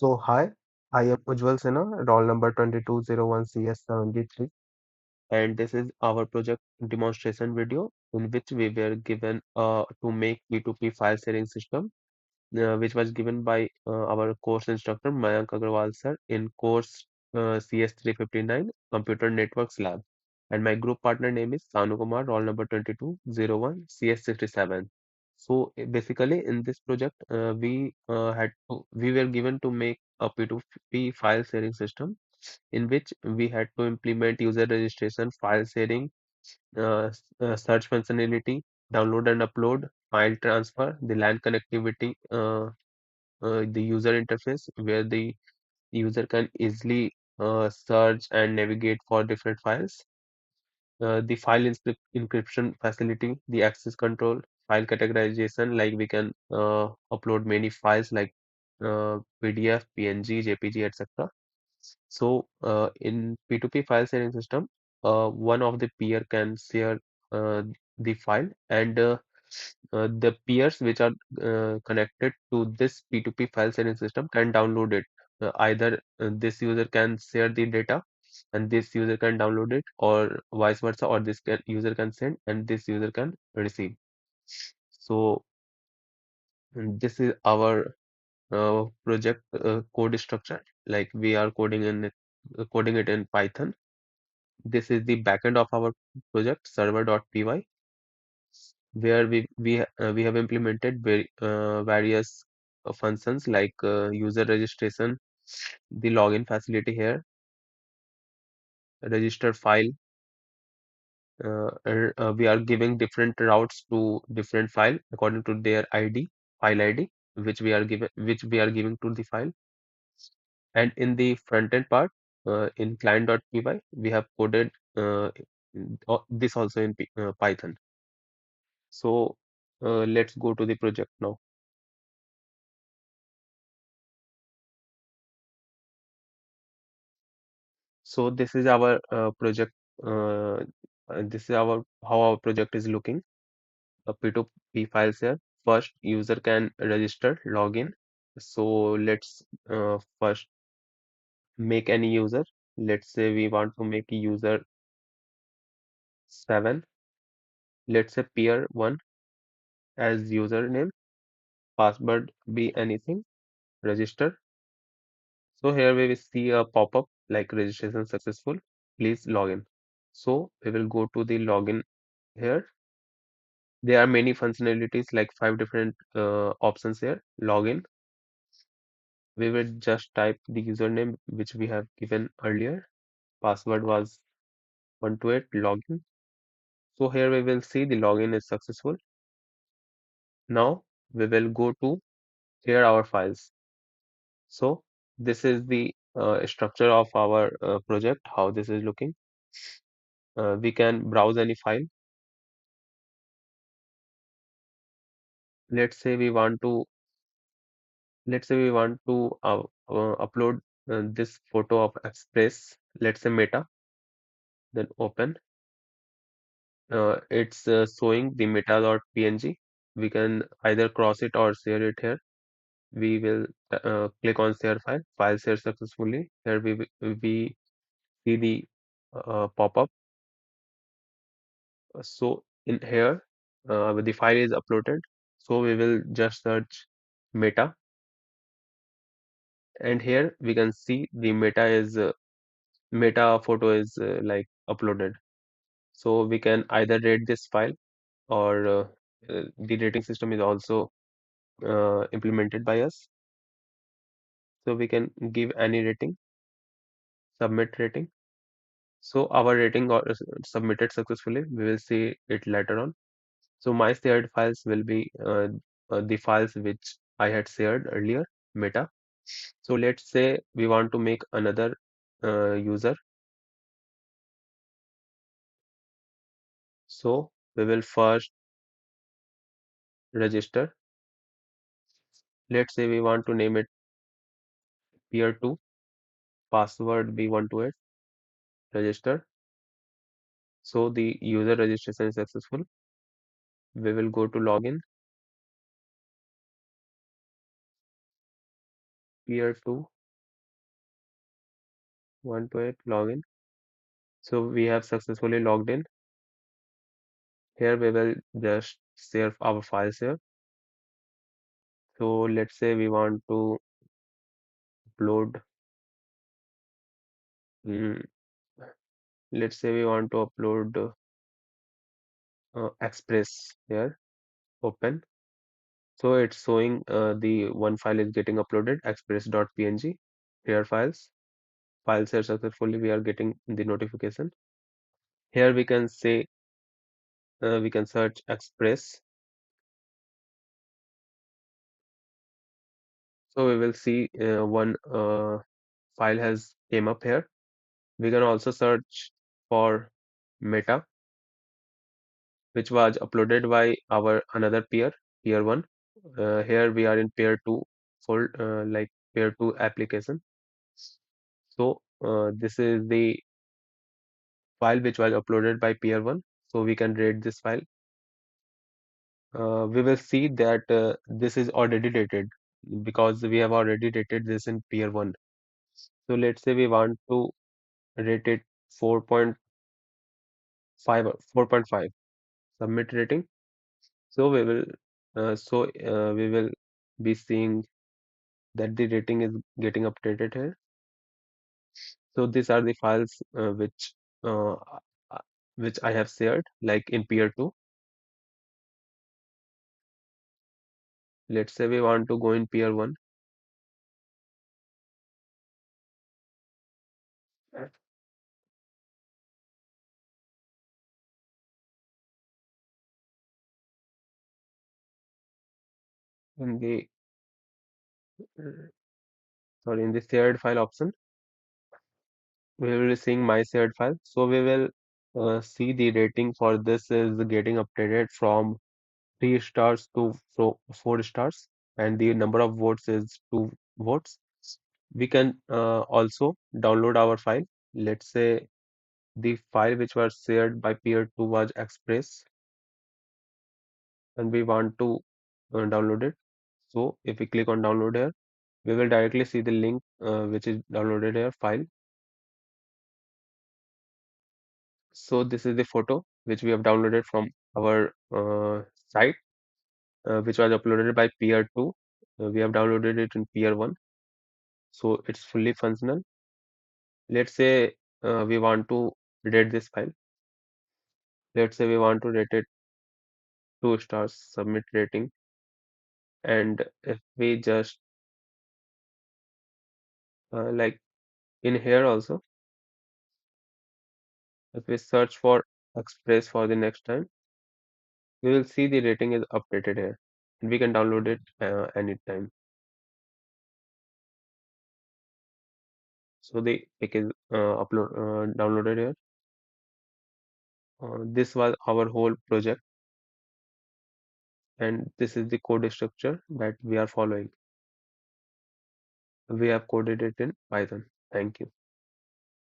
So hi, I am Ujjawal Sinha, roll number 2201CS73, and this is our project demonstration video in which we were given to make P2P file sharing system, which was given by our course instructor Mayank Agarwal sir in course CS359 Computer Networks Lab, and my group partner name is Shanu Kumar, roll number 2201 CS67. So basically, in this project, we were given to make a P2P file sharing system in which we had to implement user registration, file sharing, search functionality, download and upload, file transfer, the LAN connectivity, the user interface where the user can easily search and navigate for different files, the file encryption facility, the access control, file categorization, like we can upload many files like PDF, PNG, JPG, etc. So in P2P file sharing system, one of the peer can share the file, and the peers which are connected to this P2P file sharing system can download it. Either this user can share the data and this user can download it, or vice versa, or user can send and this user can receive. So this is our project code structure. Like we are coding it in Python. This is the backend of our project server.py, where we have implemented various functions like user registration, the login facility here, register file. We are giving different routes to different file according to their ID, file ID, which we are giving to the file. And in the front end part, in client.py, we have coded this also in Python. So let's go to the project now. So this is our project. This is our how our project is looking. A P2P files here. First, user can register, login. So let's first make any user. Let's say we want to make a user 7. Let's say peer 1 as username, password be anything, register. So here we will see a pop-up like registration successful. Please log in. So we will go to the login here. There are many functionalities like 5 different options here. Login. We will just type the username which we have given earlier. Password was 128 login. So here we will see the login is successful. Now we will go to clear our files. So this is the structure of our project, how this is looking. We can browse any file. Let's say we want to upload this photo of Express. Let's say Meta. Then open. It's showing the meta.png. We can either cross it or share it here. We will click on share file. File shared successfully. Here we see the pop-up. So in here, the file is uploaded. So we will just search meta, and here we can see the meta photo is like uploaded. So we can either rate this file, or the rating system is also implemented by us. So we can give any rating, submit rating. So our rating got submitted successfully. We will see it later on. So my shared files will be the files which I had shared earlier, meta. So let's say we want to make another user. So we will first register. Let's say we want to name it peer 2, password B128, register. So the user registration is successful. We will go to login. peer 2 128 login. So we have successfully logged in. Here we will just save our files here. So let's say we want to upload, mm, let's say we want to upload Express here, open. So it's showing the one file is getting uploaded, express.png. Here files here successfully, we are getting the notification. Here we can say, we can search Express. So we will see one file has came up here. We can also search for Meta, which was uploaded by our another peer 1. Here we are in peer 2 like peer 2 application. So this is the file which was uploaded by peer 1. So we can rate this file. We will see that this is already dated because we have already dated this in peer 1. So let's say we want to rate it 4.5 or 4.5, submit rating. So we will be seeing that the rating is getting updated here. So these are the files uh, uh, which I have shared, like in peer 2. Let's say we want to go in peer 1. In the uh, sorry, in the shared file option, we will be seeing my shared file. So we will see the rating for this is getting updated from 3 stars to 4 stars, and the number of votes is 2 votes. We can also download our file. Let's say the file which was shared by peer 2 was Express, and we want to download it. So if we click on download here, we will directly see the link which is downloaded here file. So this is the photo which we have downloaded from our site, which was uploaded by peer 2. We have downloaded it in peer 1, so it's fully functional. Let's say we want to rate this file. Let's say we want to rate it 2 stars, submit rating, and if we just like in here also, if we search for Express for the next time, we will see the rating is updated here, and we can download it anytime. So the pic is downloaded here. This was our whole project, and this is the code structure that we are following. We have coded it in Python. Thank you.